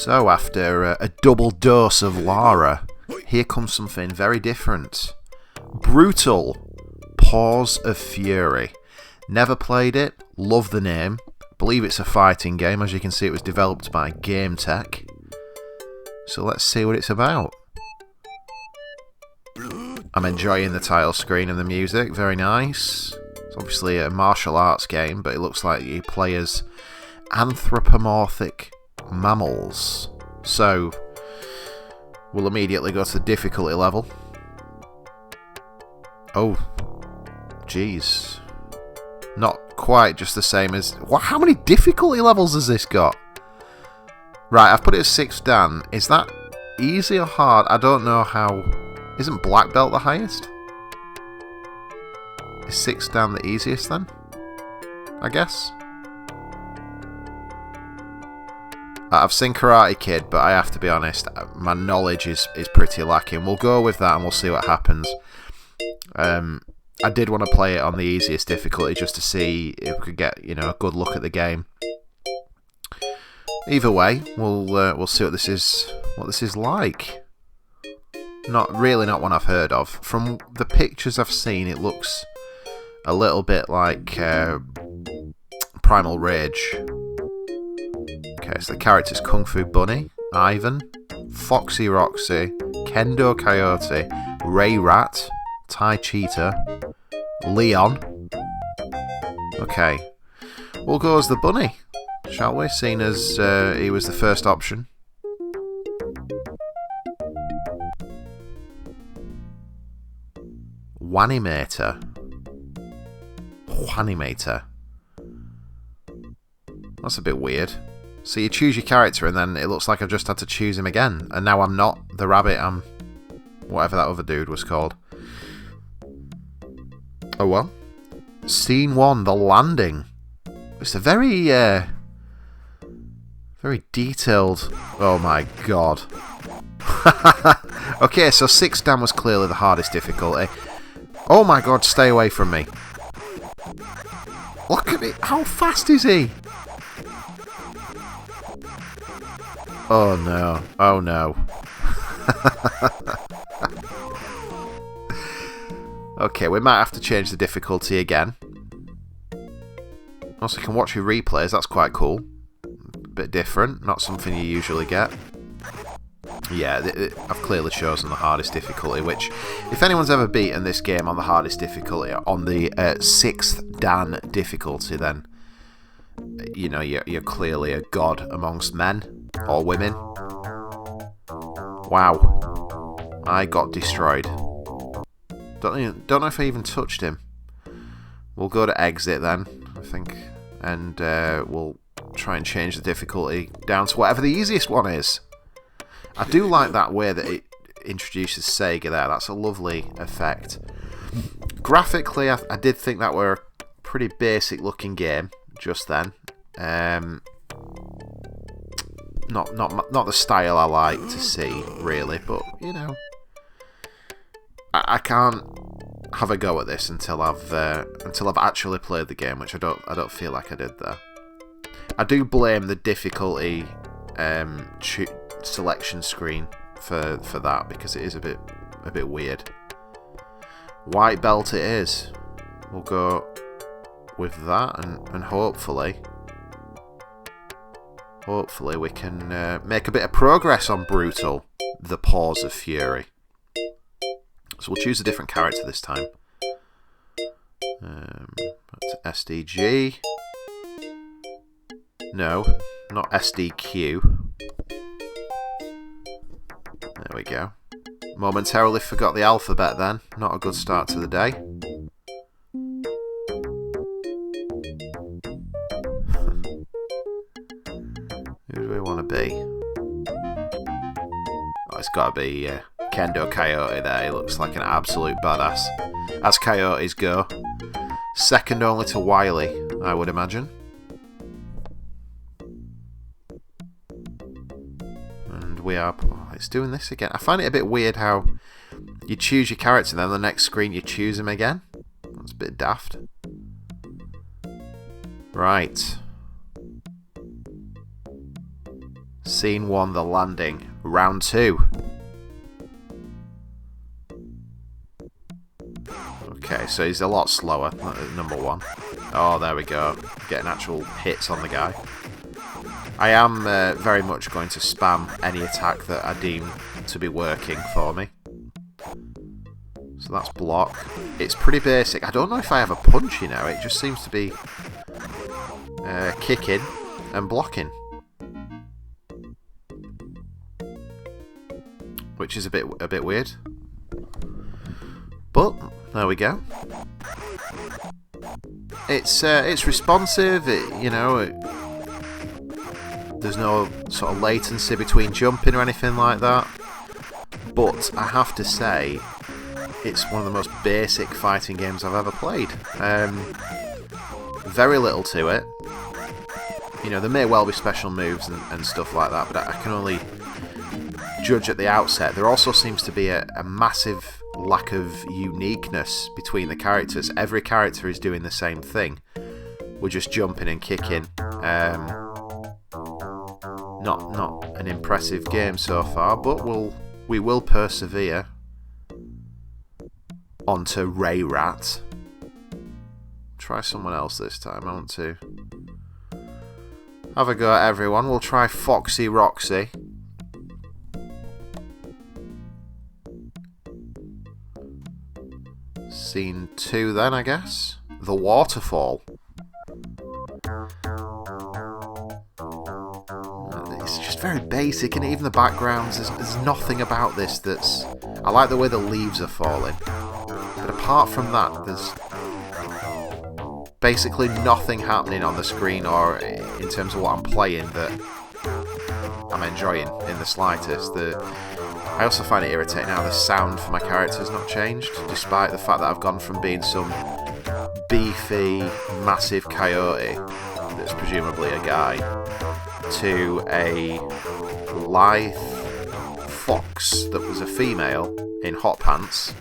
So after a double dose of Lara, here comes something very different. Brutal. Paws of Fury. Never played it, love the name. Believe it's a fighting game. As you can see, it was developed by Game Tech. So let's see what it's about. I'm enjoying the title screen and the music, very nice. It's obviously a martial arts game, but it looks like you play as anthropomorphic mammals. So, we'll immediately go to the difficulty level. Oh, jeez. Not quite just the same as... How many difficulty levels has this got? Right, I've put it as 6 Dan. Is that easy or hard? I don't know how... Isn't Black Belt the highest? Is 6 Dan the easiest then? I guess. I've seen Karate Kid, but I have to be honest, my knowledge is pretty lacking. We'll go with that and we'll see what happens. I did want to play it on the easiest difficulty just to see if we could get, a good look at the game. Either way, we'll see what this is like. Not one I've heard of. From the pictures I've seen, it looks a little bit like Primal Rage. Okay, so the characters: Kung Fu Bunny, Ivan, Foxy Roxy, Kendo Coyote, Ray Rat, Tai Cheetah, Leon. Okay, we'll go as the bunny, shall we? Seeing as he was the first option. Wanimator. That's a bit weird. So you choose your character and then it looks like I've just had to choose him again. And now I'm not the rabbit, I'm whatever that other dude was called. Oh well. Scene 1, the landing. It's a very detailed... Oh my god. Okay, so 6 Dan was clearly the hardest difficulty. Oh my god, stay away from me. Look at it, how fast is he? Oh no, oh no. Okay, we might have to change the difficulty again. Also, you can watch your replays, that's quite cool. A bit different, not something you usually get. Yeah, I've clearly chosen the hardest difficulty, which, if anyone's ever beaten this game on the hardest difficulty, on the 6th Dan difficulty, then, you're clearly a god amongst men, or women. Wow. I got destroyed. Don't know if I even touched him. We'll go to exit then, I think, and we'll try and change the difficulty down to whatever the easiest one is. I do like that way that it introduces Sega there. That's a lovely effect. Graphically, I did think that were a pretty basic looking game just then. Not the style I like to see, really, but I can't have a go at this until I've actually played the game, which I don't feel like I did there. I do blame the difficulty selection screen for that, because it is a bit weird. White belt it is. We'll go with that, and hopefully we can make a bit of progress on Brutal, the Paws of Fury. So we'll choose a different character this time. That's SDG. No, not SDQ. There we go. Momentarily forgot the alphabet then. Not a good start to the day. Who do we want to be? Oh, it's got to be Kendo Coyote there. He looks like an absolute badass. As coyotes go. Second only to Wily, I would imagine. And we are... Oh, it's doing this again. I find it a bit weird how you choose your character and then on the next screen you choose him again. That's a bit daft. Right. Scene 1, the landing. Round 2. Okay, so he's a lot slower, number 1. Oh, there we go. Getting actual hits on the guy. I am very much going to spam any attack that I deem to be working for me. So that's block. It's pretty basic. I don't know if I have a punch, you know. It just seems to be kicking and blocking. Which is a bit weird. But there we go. It's responsive. There's no sort of latency between jumping or anything like that. But I have to say, it's one of the most basic fighting games I've ever played. Very little to it. There may well be special moves and stuff like that, but I can only judge at the outset. There also seems to be a massive lack of uniqueness between the characters. Every character is doing the same thing. We're just jumping and kicking. Not an impressive game so far, but we will persevere. Onto Ray Rat. Try someone else this time. I want to have a go at everyone. We'll try Foxy Roxy. Scene 2 then, I guess. The waterfall. It's just very basic, and even the backgrounds, there's nothing about this that's... I like the way the leaves are falling. But apart from that, there's basically nothing happening on the screen or in terms of what I'm playing that I'm enjoying in the slightest. I also find it irritating how the sound for my character has not changed, despite the fact that I've gone from being some beefy, massive coyote that's presumably a guy to a lithe fox that was a female in hot pants,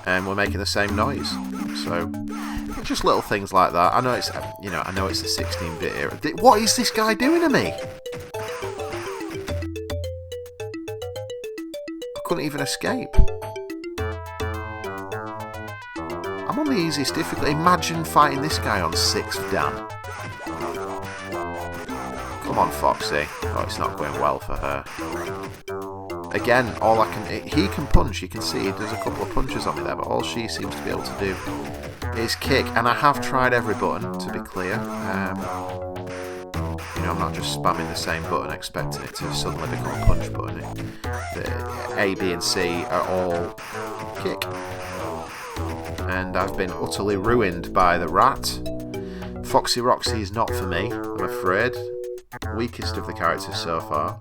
and we're making the same noise. So just little things like that. I know it's a 16-bit era. What is this guy doing to me? I couldn't even escape. I'm on the easiest difficulty. Imagine fighting this guy on 6th Dan. Come on, Foxy. Oh, it's not going well for her. Again, he can punch. You can see he does a couple of punches on me there, but all she seems to be able to do is kick. And I have tried every button, to be clear. I'm not just spamming the same button expecting it to suddenly become a punch button. The A, B and C are all kick. And I've been utterly ruined by the rat. Foxy Roxy is not for me, I'm afraid. Weakest of the characters so far.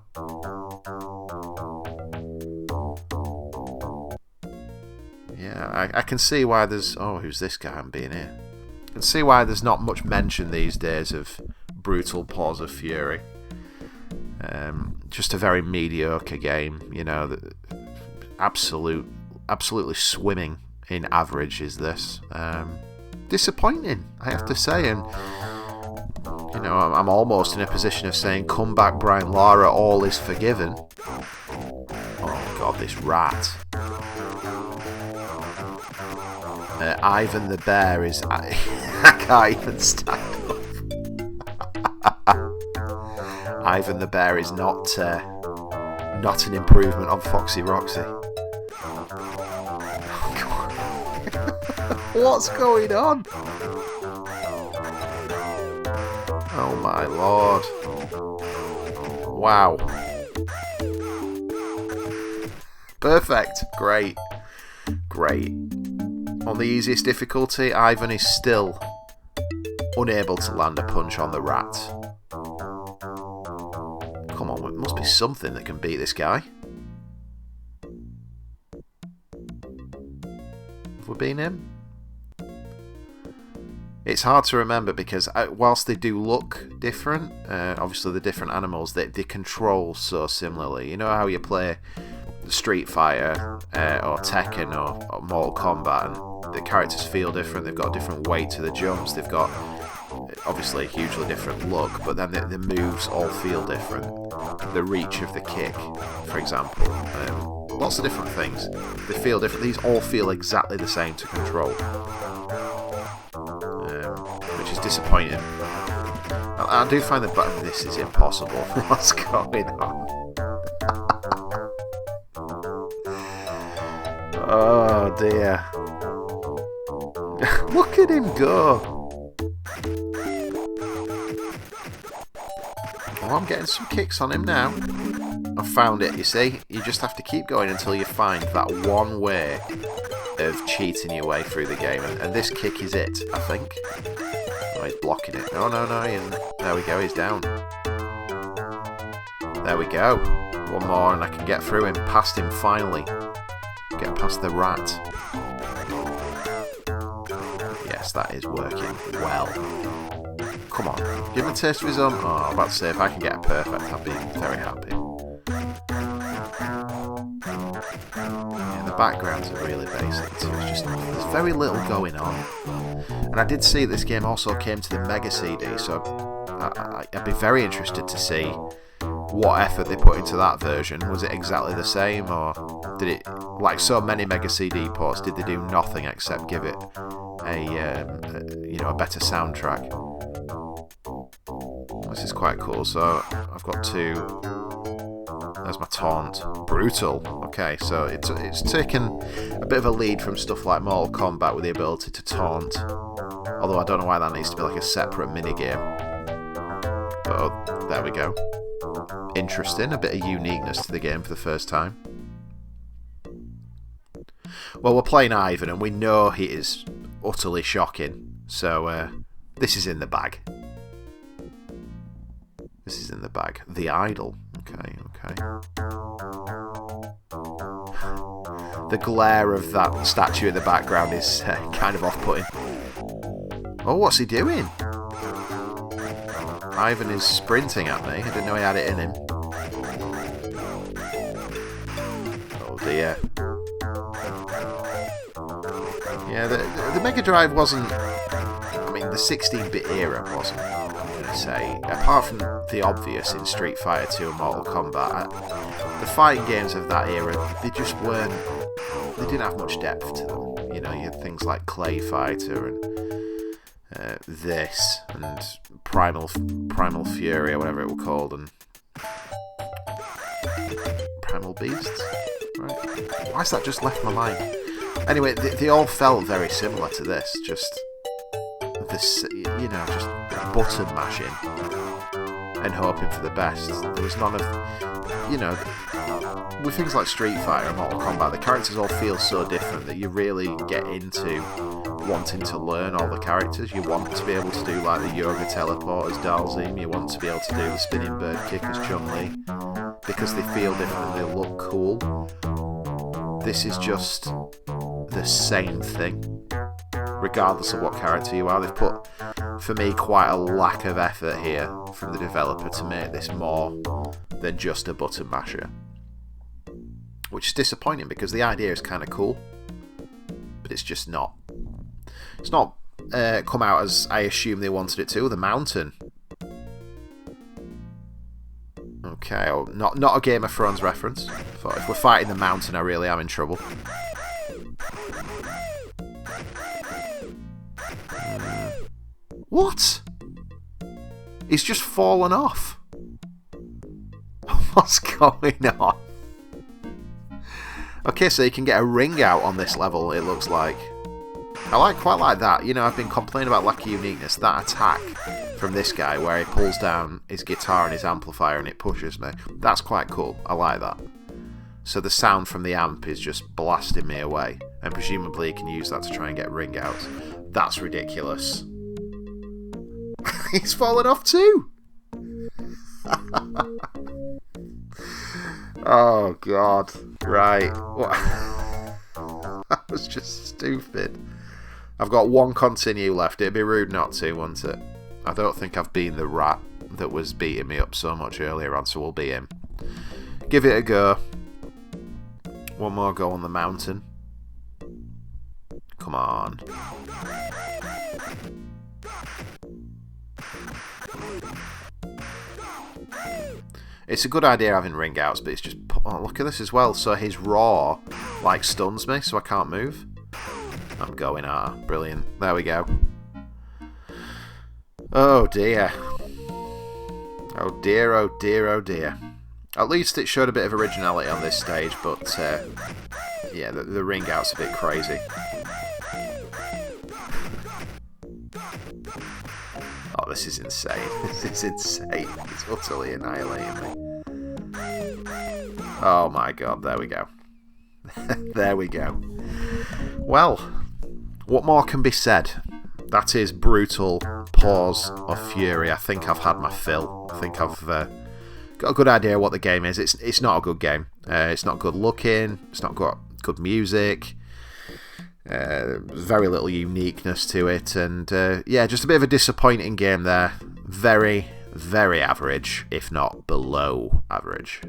Yeah, I can see why there's... Oh, who's this guy I'm being here? I can see why there's not much mention these days of brutal Paws of Fury. Just a very mediocre game, absolutely swimming in average is this. Disappointing, I have to say, and I'm almost in a position of saying, come back, Brian Lara, all is forgiven. Oh god, this rat. Ivan the bear is... I can't even stand up. Ivan the bear is not an improvement on Foxy Roxy. What's going on? Oh my lord. Wow. Perfect. Great. On the easiest difficulty, Ivan is still unable to land a punch on the rat. Come on, it must be something that can beat this guy. Have we been him? It's hard to remember because whilst they do look different, obviously the different animals, they control so similarly. You know how you play Street Fighter or Tekken or Mortal Kombat, and the characters feel different. They've got a different weight to the jumps. They've got obviously a hugely different look, but then the moves all feel different. The reach of the kick, for example, lots of different things. They feel different. These all feel exactly the same to control, which is disappointing. I do find that this is impossible. What's going on? Oh dear. Look at him go. Oh, I'm getting some kicks on him now. I've found it, you see. You just have to keep going until you find that one way of cheating your way through the game. And this kick is it, I think. Oh, he's blocking it. No. There we go, he's down. There we go. One more and I can get through him, past him finally. Get past the rat. Yes, that is working well. Come on, give him a taste of his own. Oh, I'm about to say, if I can get a perfect, I'll be very happy. Yeah, the backgrounds are really basic too. It's just, there's very little going on. And I did see this game also came to the Mega CD, so I'd be very interested to see what effort they put into that version. Was it exactly the same, or did it, like so many Mega CD ports, did they do nothing except give it a better soundtrack? This is quite cool. So I've got two. There's my taunt. Brutal. Okay, so it's taken a bit of a lead from stuff like Mortal Kombat with the ability to taunt. Although I don't know why that needs to be like a separate minigame. But oh, there we go. Interesting, a bit of uniqueness to the game for the first time. Well, we're playing Ivan and we know he is utterly shocking, so this is in the bag. This is in the bag. The Idol. Okay. The glare of that statue in the background is kind of off-putting. Oh, what's he doing? Ivan is sprinting at me. I didn't know he had it in him. Oh dear. Yeah, the Mega Drive wasn't... I mean, the 16-bit era wasn't, I'm going to say. Apart from the obvious in Street Fighter 2 and Mortal Kombat, the fighting games of that era, they just weren't... They didn't have much depth to them. You know, you had things like Clay Fighter and this, and Primal Fury, or whatever it was called, and Primal Beasts? Right. Why's that just left my mind? Anyway, they all felt very similar to this, just this, you know, just button mashing and hoping for the best. There was none of, you know, with things like Street Fighter and Mortal Kombat, the characters all feel so different that you really get into wanting to learn all the characters. You want to be able to do like the yoga teleport as Dalzim, you want to be able to do the spinning bird kick as Chun-Li, because they feel different and they look cool. This is just the same thing, regardless of what character you are. They've put, for me, quite a lack of effort here from the developer to make this more than just a button masher, which is disappointing because the idea is kind of cool, but it's just not. It's not come out as I assume they wanted it to. The mountain. Okay, oh, not a Game of Thrones reference. But if we're fighting the mountain, I really am in trouble. What? He's just fallen off. What's going on? Okay, so you can get a ring out on this level, it looks like. I quite like that. You know, I've been complaining about lack of uniqueness. That attack from this guy where he pulls down his guitar and his amplifier and it pushes me. That's quite cool. I like that. So the sound from the amp is just blasting me away. And presumably you can use that to try and get ring out. That's ridiculous. He's fallen off too! Oh god. Right. What? That was just stupid. I've got one continue left. It'd be rude not to, wouldn't it? I don't think I've been the rat that was beating me up so much earlier on, so we'll be him. Give it a go. One more go on the mountain. Come on. It's a good idea having ring outs, but it's just... Oh, look at this as well. So his roar, like, stuns me, so I can't move. I'm going brilliant. There we go. Oh dear. Oh dear, oh dear, oh dear. At least it showed a bit of originality on this stage, but yeah, the ring out's a bit crazy. Oh, this is insane. This is insane. It's utterly annihilating me. Oh my god, there we go. There we go. Well, what more can be said? That is brutal Paws of Fury. I think I've had my fill. I think I've got a good idea what the game is. It's not a good game. It's not good looking. It's not got good music. Very little uniqueness to it. And yeah, just a bit of a disappointing game there. Very, very average, if not below average.